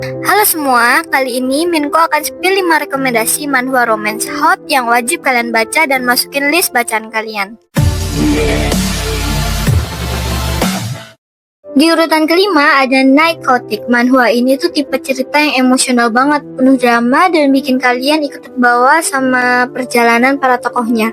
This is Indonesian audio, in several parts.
Halo semua, kali ini Minko akan spill 5 rekomendasi manhwa romance hot yang wajib kalian baca dan masukin list bacaan kalian. Di urutan kelima ada Narcotic. Manhwa ini tuh tipe cerita yang emosional banget, penuh drama dan bikin kalian ikut terbawa sama perjalanan para tokohnya.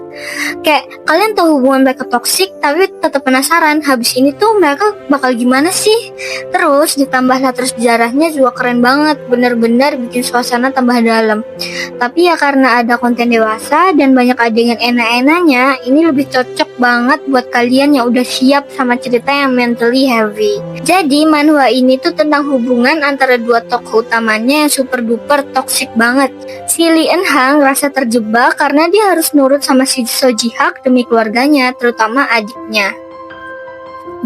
Kayak kalian tahu hubungan mereka toksik tapi tetap penasaran habis ini tuh mereka bakal gimana sih. Terus ditambah latar sejarahnya juga keren banget, bener-bener bikin suasana tambah dalam. Tapi ya karena ada konten dewasa dan banyak adegan enak-enaknya, ini lebih cocok banget buat kalian yang udah siap sama cerita yang mentally heavy. Jadi manhwa ini tuh tentang hubungan antara dua tokoh utamanya yang super duper toxic banget. Si Lee Eun Hang rasa terjebak karena dia harus nurut sama si So Ji Hak demi keluarganya, terutama adiknya.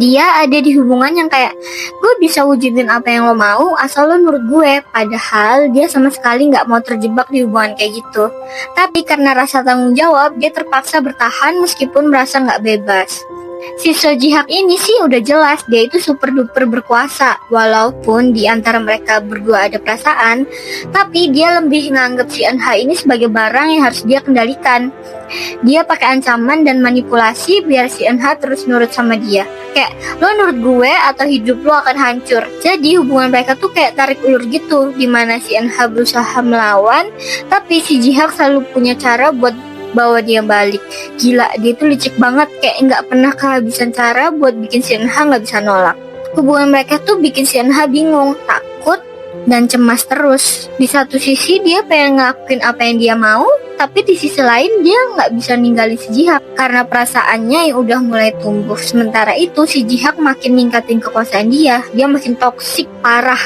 Dia ada di hubungan yang kayak, gue bisa wujudin apa yang lo mau asal lo nurut gue. Padahal dia sama sekali gak mau terjebak di hubungan kayak gitu. Tapi karena rasa tanggung jawab, dia terpaksa bertahan meskipun merasa gak bebas. Si So Ji Hak ini sih udah jelas dia itu super duper berkuasa. Walaupun di antara mereka berdua ada perasaan, tapi dia lebih nganggep si Eun Ha ini sebagai barang yang harus dia kendalikan. Dia pakai ancaman dan manipulasi biar si Eun Ha terus nurut sama dia. Kayak, lo nurut gue atau hidup lo akan hancur. Jadi hubungan mereka tuh kayak tarik ulur gitu, dimana si Eun Ha berusaha melawan, tapi si Ji Hak selalu punya cara buat bawa dia balik. Gila, dia tuh licik banget, kayak nggak pernah kehabisan cara buat bikin si Eun Ha nggak bisa nolak. Hubungan mereka tuh bikin si Eun Ha bingung, takut, dan cemas terus. Di satu sisi dia pengen ngelakuin apa yang dia mau, tapi di sisi lain dia nggak bisa ninggalin si Ji Hak karena perasaannya yang udah mulai tumbuh. Sementara itu si Ji Hak makin ningkatin kekuasaan dia makin toksik parah.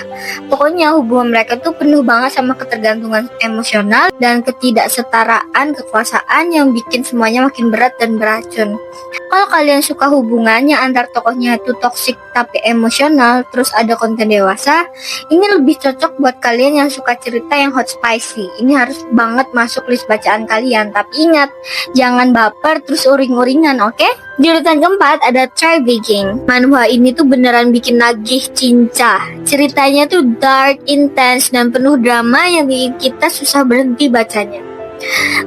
Pokoknya hubungan mereka tuh penuh banget sama ketergantungan emosional dan ketidaksetaraan kekuasaan yang bikin semuanya makin berat dan beracun. Kalau kalian suka hubungannya antar tokohnya itu toksik tapi emosional, terus ada konten dewasa, ini lebih cocok buat kalian yang suka cerita yang hot spicy. Ini harus banget masuk list bacaan kalian. Tapi ingat, jangan baper terus uring-uringan, oke? Di urutan keempat ada Try Begin. Manhwa ini tuh beneran bikin nagih cinta. Ceritanya tuh dark, intense, dan penuh drama yang bikin kita susah berhenti bacanya.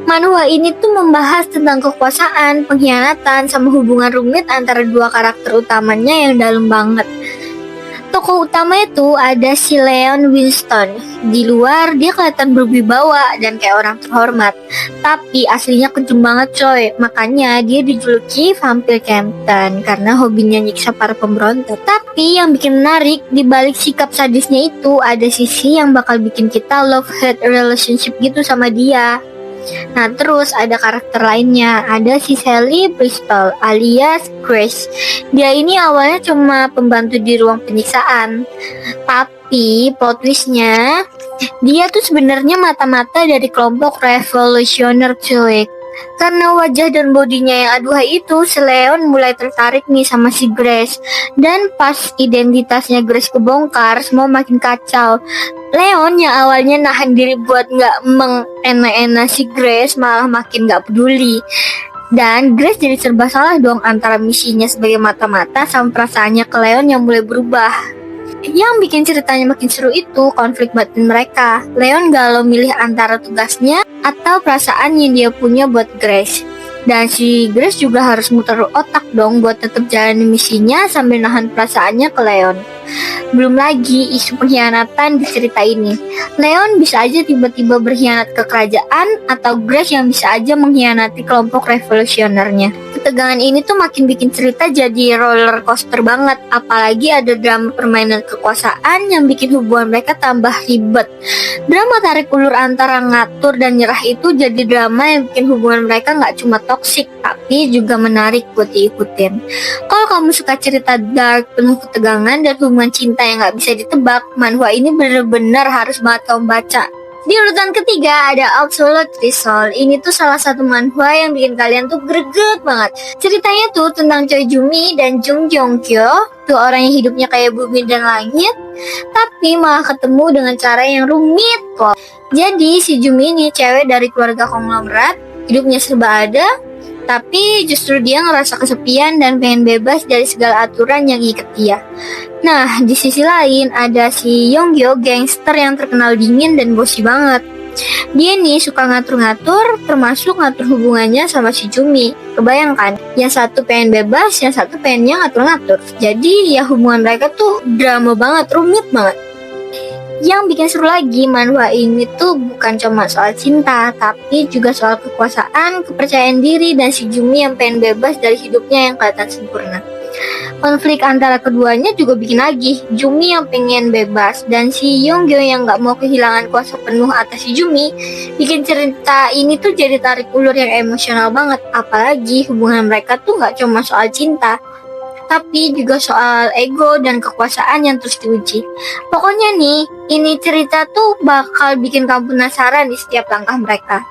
Manhwa ini tuh membahas tentang kekuasaan, pengkhianatan, sama hubungan rumit antara dua karakter utamanya yang dalam banget. Tokoh utama itu ada si Leon Winston. Di luar dia kelihatan berwibawa dan kayak orang terhormat, tapi aslinya kejem banget coy. Makanya dia dijuluki vampir Campton karena hobinya nyiksa para pemberontak. Tapi yang bikin menarik, di balik sikap sadisnya itu ada sisi yang bakal bikin kita love-hate relationship gitu sama dia. Nah terus ada karakter lainnya, ada si Sally Bristol alias Grace. Dia ini awalnya cuma pembantu di ruang penyiksaan, tapi plot twistnya dia tuh sebenarnya mata-mata dari kelompok revolusioner cuy. Karena wajah dan bodinya yang aduhai itu, si Leon mulai tertarik nih sama si Grace. Dan pas identitasnya Grace kebongkar, semua makin kacau. Leon yang awalnya nahan diri buat gak mengena-ena si Grace malah makin gak peduli. Dan Grace jadi serba salah dong antara misinya sebagai mata-mata sama perasaannya ke Leon yang mulai berubah. Yang bikin ceritanya makin seru itu konflik batin mereka. Leon galau milih antara tugasnya atau perasaan yang dia punya buat Grace. Dan si Grace juga harus muter otak dong buat tetap jalanin misinya sambil nahan perasaannya ke Leon. Belum lagi isu pengkhianatan di cerita ini. Leon bisa aja tiba-tiba berkhianat ke kerajaan, atau Grace yang bisa aja mengkhianati kelompok revolusionernya. Ketegangan ini tuh makin bikin cerita jadi roller coaster banget. Apalagi ada drama permainan kekuasaan yang bikin hubungan mereka tambah ribet. Drama tarik ulur antara ngatur dan nyerah itu jadi drama yang bikin hubungan mereka gak cuma toksik, tapi juga menarik buat diikutin. Kalau kamu suka cerita dark, penuh ketegangan, dan hubungan cinta yang gak bisa ditebak, manhwa ini bener-bener harus banget kamu baca. Di urutan ketiga ada Absolute Resolve. Ini tuh salah satu manhwa yang bikin kalian tuh greget banget. Ceritanya tuh tentang Choi Jumi dan Jung Jong Kyo, tuh orang yang hidupnya kayak bumi dan langit, tapi malah ketemu dengan cara yang rumit kok. Jadi si Jumi ini cewek dari keluarga konglomerat, hidupnya serba ada, Tapi justru dia ngerasa kesepian dan pengen bebas dari segala aturan yang ikat dia. Nah, di sisi lain ada si Yonggyo, gangster yang terkenal dingin dan bosi banget. Dia nih suka ngatur-ngatur, termasuk ngatur hubungannya sama si Jumi. Kebayangkan, yang satu pengen bebas, yang satu pengennya ngatur-ngatur. Jadi ya hubungan mereka tuh drama banget, rumit banget. Yang bikin seru lagi, manhwa ini tuh bukan cuma soal cinta, tapi juga soal kekuasaan, kepercayaan diri, dan si Jumi yang pengen bebas dari hidupnya yang kelihatan sempurna. Konflik antara keduanya juga bikin lagi, Jumi yang pengen bebas dan si Yonggyo yang gak mau kehilangan kuasa penuh atas si Jumi, bikin cerita ini tuh jadi tarik ulur yang emosional banget. Apalagi hubungan mereka tuh gak cuma soal cinta, tapi juga soal ego dan kekuasaan yang terus diuji. Pokoknya nih, ini cerita tuh bakal bikin kamu penasaran di setiap langkah mereka.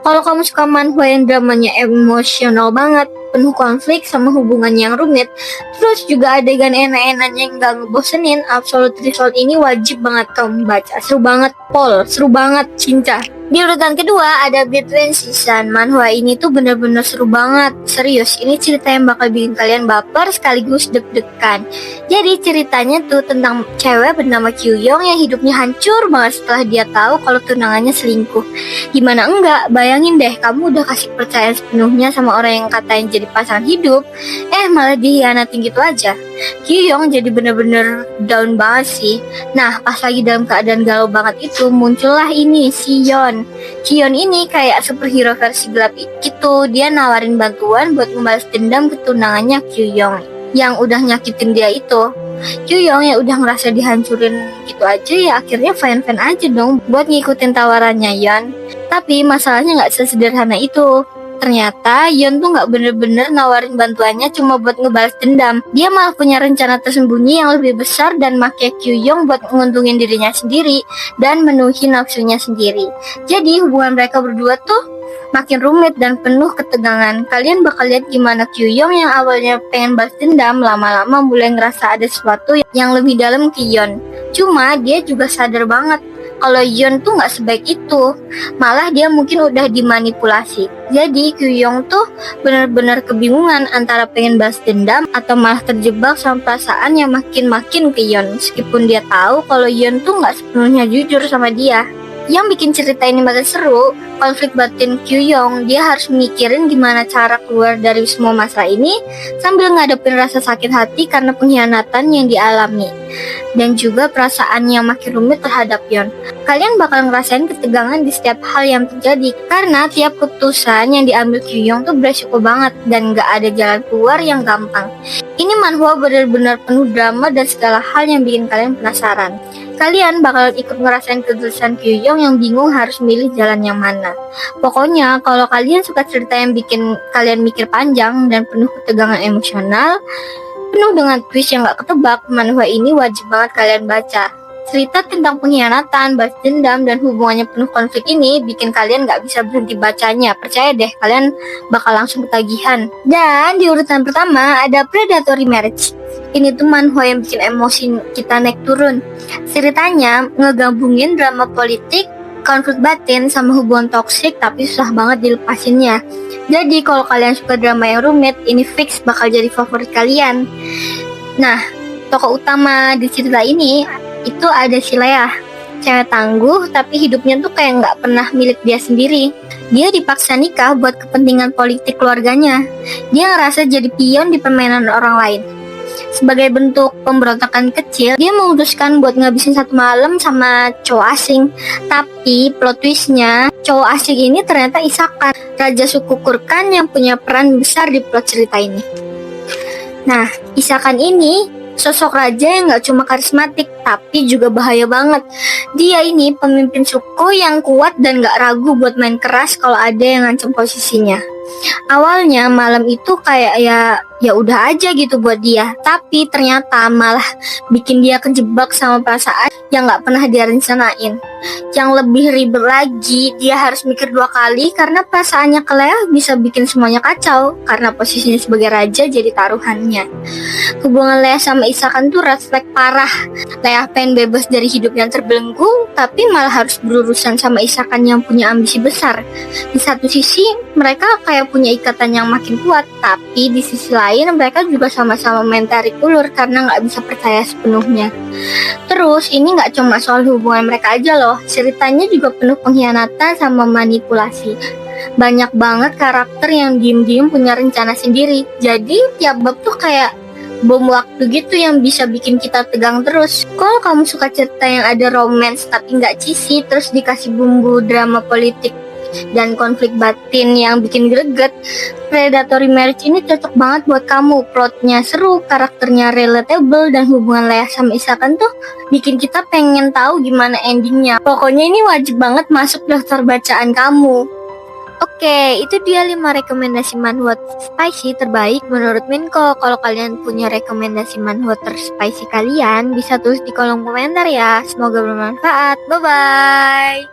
Kalau kamu suka manhwa yang dramanya emosional banget, penuh konflik sama hubungan yang rumit, terus juga adegan enak-enaknya yang gak ngebosenin, Absolute Result ini wajib banget kamu baca. Seru banget, Pol, seru banget, Cinca. Di urutan kedua ada Between Season. Manhwa ini tuh bener-bener seru banget. Serius, ini cerita yang bakal bikin kalian baper sekaligus deg-degan. Jadi ceritanya tuh tentang cewek bernama Kyuyong yang hidupnya hancur banget setelah dia tahu kalau tunangannya selingkuh. Gimana enggak, bayangin deh kamu udah kasih kepercayaan sepenuhnya sama orang yang katanya jadi pasangan hidup, malah dihianatin gitu aja. Kyuyong jadi bener-bener down banget sih. Nah, pas lagi dalam keadaan galau banget itu, muncullah ini si Yeon. Yeon ini kayak superhero versi gelap gitu. Dia nawarin bantuan buat membalas dendam ke tunangannya Kyuyong yang udah nyakitin dia itu. Kyuyong yang udah ngerasa dihancurin gitu aja, ya akhirnya fan-fan aja dong buat ngikutin tawarannya Yeon. Tapi masalahnya gak sesederhana itu. Ternyata Yeon tuh gak bener-bener nawarin bantuannya cuma buat ngebalas dendam. Dia malah punya rencana tersembunyi yang lebih besar dan make Kyuyong buat nguntungin dirinya sendiri dan menuhi nafsunya sendiri. Jadi hubungan mereka berdua tuh makin rumit dan penuh ketegangan. Kalian bakal lihat gimana Kyuyong yang awalnya pengen balas dendam lama-lama mulai ngerasa ada sesuatu yang lebih dalam ke Yeon. Cuma dia juga sadar banget kalau Yeon tuh gak sebaik itu. Malah dia mungkin udah dimanipulasi. Jadi Kyuyong tuh benar-benar kebingungan antara pengen balas dendam atau malah terjebak sama perasaan yang makin-makin ke Yeon. Meskipun dia tahu kalau Yeon tuh gak sepenuhnya jujur sama dia. Yang bikin cerita ini makin seru, konflik batin Kyuyong. Dia harus mikirin gimana cara keluar dari semua masalah ini sambil ngadepin rasa sakit hati karena pengkhianatan yang dialami, dan juga perasaan yang makin rumit terhadap Yeon. Kalian bakal ngerasain ketegangan di setiap hal yang terjadi karena tiap keputusan yang diambil Kyuyong tuh beresiko banget dan gak ada jalan keluar yang gampang. Ini manhwa benar-benar penuh drama dan segala hal yang bikin kalian penasaran. Kalian bakal ikut ngerasain kegelisahan Kyuyong yang bingung harus milih jalan yang mana. Pokoknya kalau kalian suka cerita yang bikin kalian mikir panjang dan penuh ketegangan emosional, penuh dengan twist yang gak ketebak, manhwa ini wajib banget kalian baca. Cerita tentang pengkhianatan, balas dendam, dan hubungannya penuh konflik ini bikin kalian gak bisa berhenti bacanya. Percaya deh, kalian bakal langsung ketagihan. Dan di urutan pertama ada Predatory Marriage. Ini tuh manhwa yang bikin emosi kita naik turun. Ceritanya ngegabungin drama politik, konflik batin, sama hubungan toksik tapi susah banget dilepasinnya. Jadi kalau kalian suka drama yang rumit, ini fix bakal jadi favorit kalian. Nah, tokoh utama di cerita ini itu ada si Leah, cewek tangguh tapi hidupnya tuh kayak gak pernah milik dia sendiri. Dia dipaksa nikah buat kepentingan politik keluarganya. Dia ngerasa jadi pion di permainan orang lain. Sebagai bentuk pemberontakan kecil, dia memutuskan buat ngabisin satu malam sama cowok asing. Tapi plot twistnya, cowok asing ini ternyata Isakan, raja suku Kurkan yang punya peran besar di plot cerita ini. Nah, Isakan ini sosok raja yang gak cuma karismatik, tapi juga bahaya banget. Dia ini pemimpin suku yang kuat dan gak ragu buat main keras kalau ada yang ngancam posisinya. Awalnya malam itu kayak ya udah aja gitu buat dia. Tapi ternyata malah bikin dia kejebak sama perasaan yang nggak pernah dia rencanain. Yang lebih ribet lagi, dia harus mikir 2 kali karena perasaannya ke Lea bisa bikin semuanya kacau karena posisinya sebagai raja jadi taruhannya. Hubungan Lea sama Isakan tuh red flag parah. Lea pengen bebas dari hidup yang terbelenggu, tapi malah harus berurusan sama Isakan yang punya ambisi besar. Di satu sisi, mereka kayak punya ikatan yang makin kuat, tapi di sisi lain mereka juga sama-sama main tarik ulur karena nggak bisa percaya sepenuhnya. Terus ini nggak cuma soal hubungan mereka aja loh, ceritanya juga penuh pengkhianatan sama manipulasi. Banyak banget karakter yang diem-diem punya rencana sendiri. Jadi tiap bab tuh kayak bom waktu gitu yang bisa bikin kita tegang terus. Kalau kamu suka cerita yang ada romance tapi nggak cheesy, terus dikasih bumbu drama politik dan konflik batin yang bikin greget, Predatory Marriage ini cocok banget buat kamu. Plotnya seru, karakternya relatable, dan hubungan Lea sama Isakan tuh bikin kita pengen tahu gimana endingnya. Pokoknya ini wajib banget masuk daftar bacaan kamu. Oke, itu dia 5 rekomendasi manhwa spicy terbaik menurut Minko. Kalau kalian punya rekomendasi manhwa terspicy kalian, bisa tulis di kolom komentar ya. Semoga bermanfaat. Bye-bye.